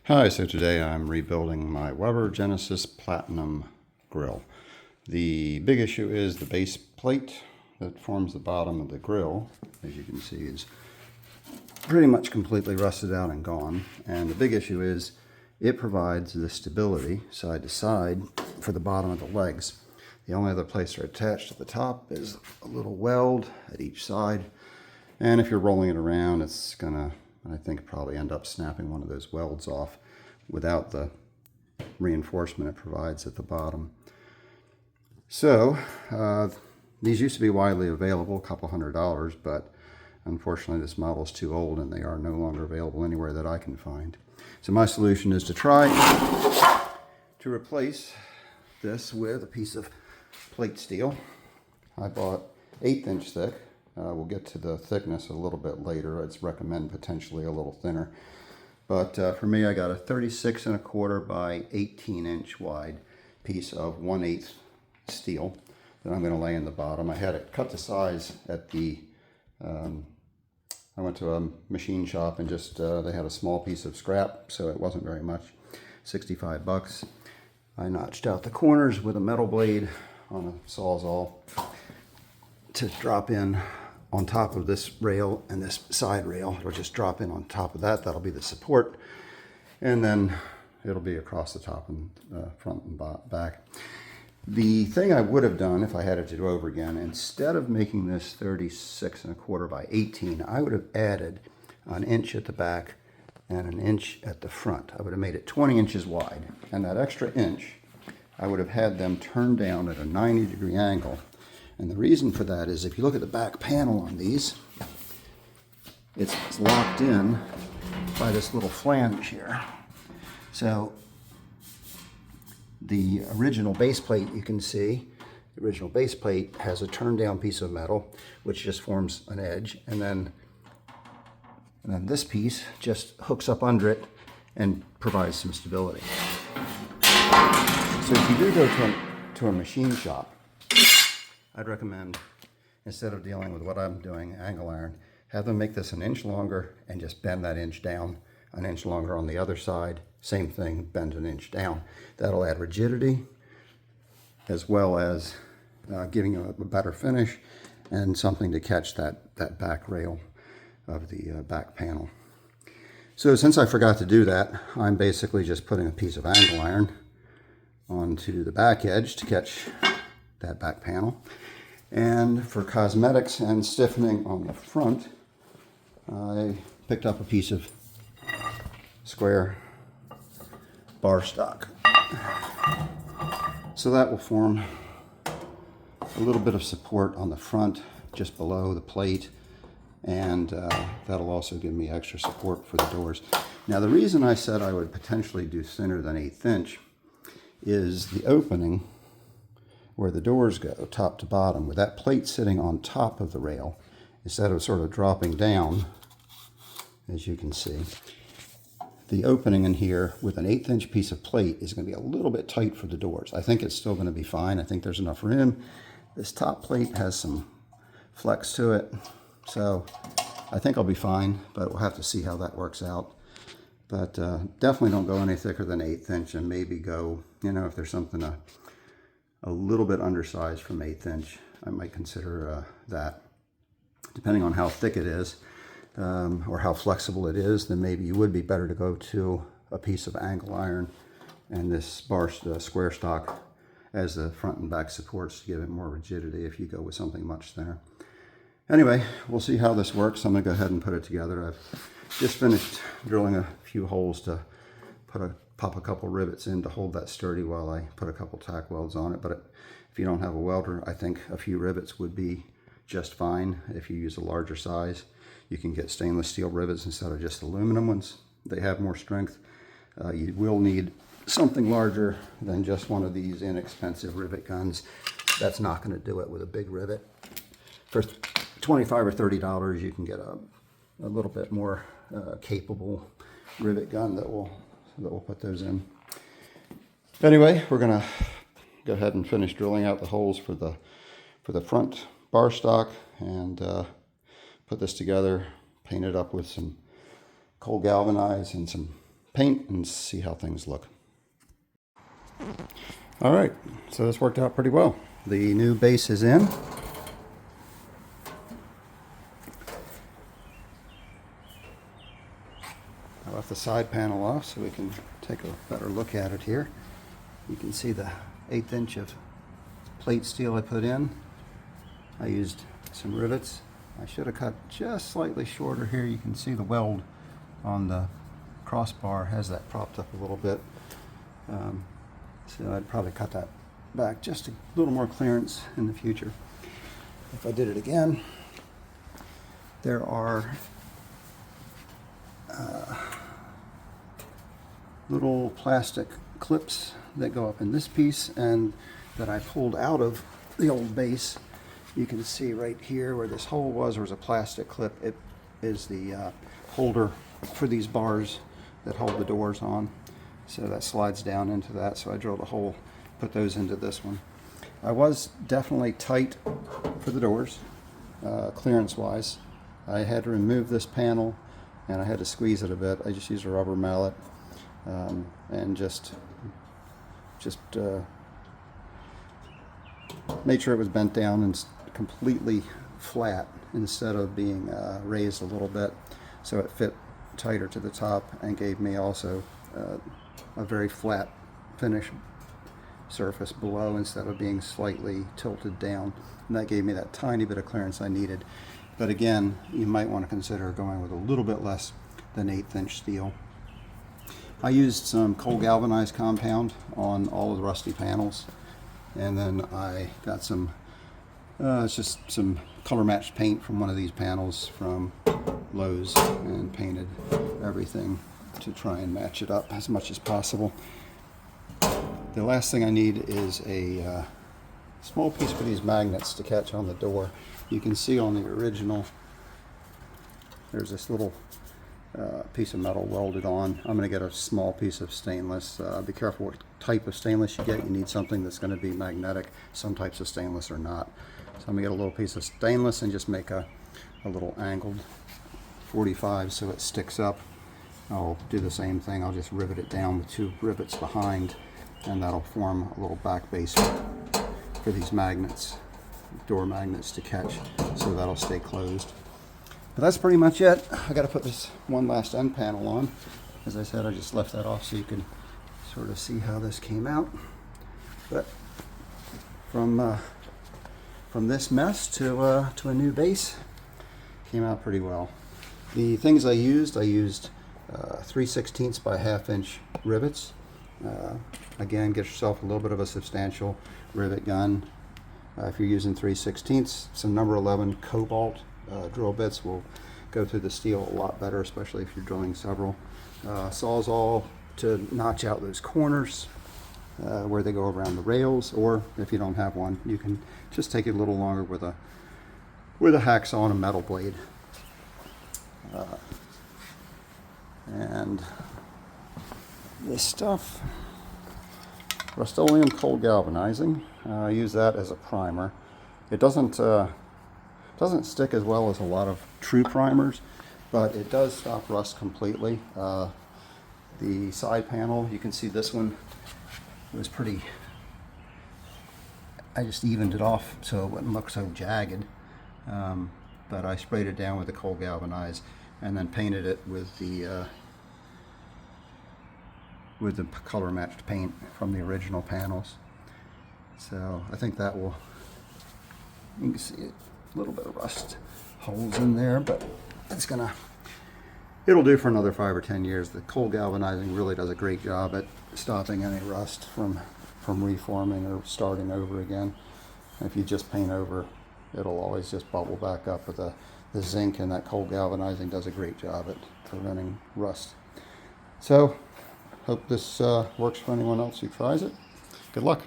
Hi, so today I'm rebuilding my Weber Genesis Platinum grill. The big issue is the base plate that forms the bottom of the grill, as you can see, is pretty much completely rusted out and gone. And the big issue is it provides the stability side to side for the bottom of the legs. The only other place they're attached at the top is a little weld at each side. And if you're rolling it around, it's gonna, I think, probably end up snapping one of those welds off without the reinforcement it provides at the bottom. So these used to be widely available, a couple $100s, but unfortunately this model is too old and they are no longer available anywhere that I can find. So my solution is to try to replace this with a piece of plate steel. I bought 1/8 inch thick. We'll get to the thickness a little bit later. I'd recommend potentially a little thinner. But for me, I got a 36 1/4 by 18 inch wide piece of 1/8 steel that I'm going to lay in the bottom. I had it cut to size at the, I went to a machine shop and just, they had a small piece of scrap, so it wasn't very much, 65 bucks. I notched out the corners with a metal blade on a Sawzall to drop in on top of this rail and this side rail. It'll just drop in on top of that. That'll be the support. And then it'll be across the top and front and back. The thing I would have done if I had it to do over again, instead of making this 36 1/4 by 18, I would have added an inch at the back and an inch at the front. I would have made it 20 inches wide. And that extra inch, I would have had them turn down at a 90-degree angle. And the reason for that is if you look at the back panel on these, it's locked in by this little flange here. So the original base plate, you can see, the original base plate has a turned down piece of metal, which just forms an edge. And then this piece just hooks up under it and provides some stability. So if you do go to a machine shop, I'd recommend, instead of dealing with what I'm doing, angle iron, have them make this an inch longer and just bend that inch down, an inch longer on the other side. Same thing, bend an inch down. That'll add rigidity as well as giving you a better finish and something to catch that back rail of the back panel. So since I forgot to do that, I'm basically just putting a piece of angle iron onto the back edge to catch that back panel. And for cosmetics and stiffening on the front, I picked up a piece of square bar stock. So that will form a little bit of support on the front just below the plate, and that'll also give me extra support for the doors. Now the reason I said I would potentially do thinner than 1/8 inch is the opening where the doors go, top to bottom, with that plate sitting on top of the rail, instead of sort of dropping down, as you can see. The opening in here with an 1/8 inch piece of plate is going to be a little bit tight for the doors. I think it's still going to be fine. I think there's enough room. This top plate has some flex to it, so I think I'll be fine, but we'll have to see how that works out. But definitely don't go any thicker than 1/8 inch, and maybe go, you know, if there's something a little bit undersized from 1/8 inch, I might consider that. Depending on how thick it is or how flexible it is, then maybe you would be better to go to a piece of angle iron and this square stock as the front and back supports to give it more rigidity if you go with something much thinner. Anyway, we'll see how this works. I'm going to go ahead and put it together. I've just finished drilling a few holes to pop a couple rivets in to hold that sturdy while I put a couple tack welds on it. But if you don't have a welder, I think a few rivets would be just fine. If you use a larger size, you can get stainless steel rivets instead of just aluminum ones. They have more strength. You will need something larger than just one of these inexpensive rivet guns. That's not going to do it with a big rivet. For $25 or $30, you can get a little bit more capable rivet gun that will put those in. Anyway, we're gonna go ahead and finish drilling out the holes for the front bar stock and put this together, paint it up with some cold galvanized and some paint and see how things look. All right, so this worked out pretty well. The new base is in. I left the side panel off so we can take a better look at it here. You can see the 1/8 inch of plate steel I put in. I used some rivets. I should have cut just slightly shorter here. You can see the weld on the crossbar has that propped up a little bit. So I'd probably cut that back just a little more clearance in the future. If I did it again, there are little plastic clips that go up in this piece and that I pulled out of the old base. You can see right here where this hole was, there was a plastic clip. It is the holder for these bars that hold the doors on. So that slides down into that. So I drilled a hole, put those into this one. I was definitely tight for the doors, clearance wise. I had to remove this panel and I had to squeeze it a bit. I just used a rubber mallet and just made sure it was bent down and completely flat instead of being raised a little bit, so it fit tighter to the top and gave me also a very flat finish surface below instead of being slightly tilted down, and that gave me that tiny bit of clearance I needed. But again, you might want to consider going with a little bit less than 1/8 inch steel. I used some cold galvanized compound on all of the rusty panels, and then I got some it's just some color matched paint from one of these panels from Lowe's and painted everything to try and match it up as much as possible. The last thing I need is a small piece for these magnets to catch on the door. You can see on the original there's this little piece of metal welded on. I'm going to get a small piece of stainless. Be careful what type of stainless you get. You need something that's going to be magnetic. Some types of stainless are not. So I'm going to get a little piece of stainless and just make a little angled 45 so it sticks up. I'll do the same thing. I'll just rivet it down with 2 rivets behind, and that'll form a little back base for these magnets, door magnets to catch, so that'll stay closed. But that's pretty much it. I got to put this one last end panel on. As I said, I just left that off so you can sort of see how this came out. But from this mess to a new base, came out pretty well. The things I used 3/16 by 1/2 inch rivets. Again, get yourself a little bit of a substantial rivet gun. If you're using 3/16, some number 11 cobalt drill bits will go through the steel a lot better, especially if you're drilling several. Sawzall to notch out those corners where they go around the rails, or if you don't have one, you can just take it a little longer with a hacksaw and a metal blade. And this stuff, Rust-Oleum cold galvanizing, I use that as a primer. It doesn't stick as well as a lot of true primers, but it does stop rust completely. The side panel, you can see this one was pretty, I just evened it off so it wouldn't look so jagged, but I sprayed it down with the cold galvanized and then painted it with the color matched paint from the original panels. So I think that will, you can see a little bit of rust holes in there, but it'll do for another 5 or 10 years. The cold galvanizing really does a great job at stopping any rust from reforming or starting over again. And if you just paint over, it'll always just bubble back up. But the zinc and that cold galvanizing does a great job at preventing rust. So hope this works for anyone else who tries it. Good luck.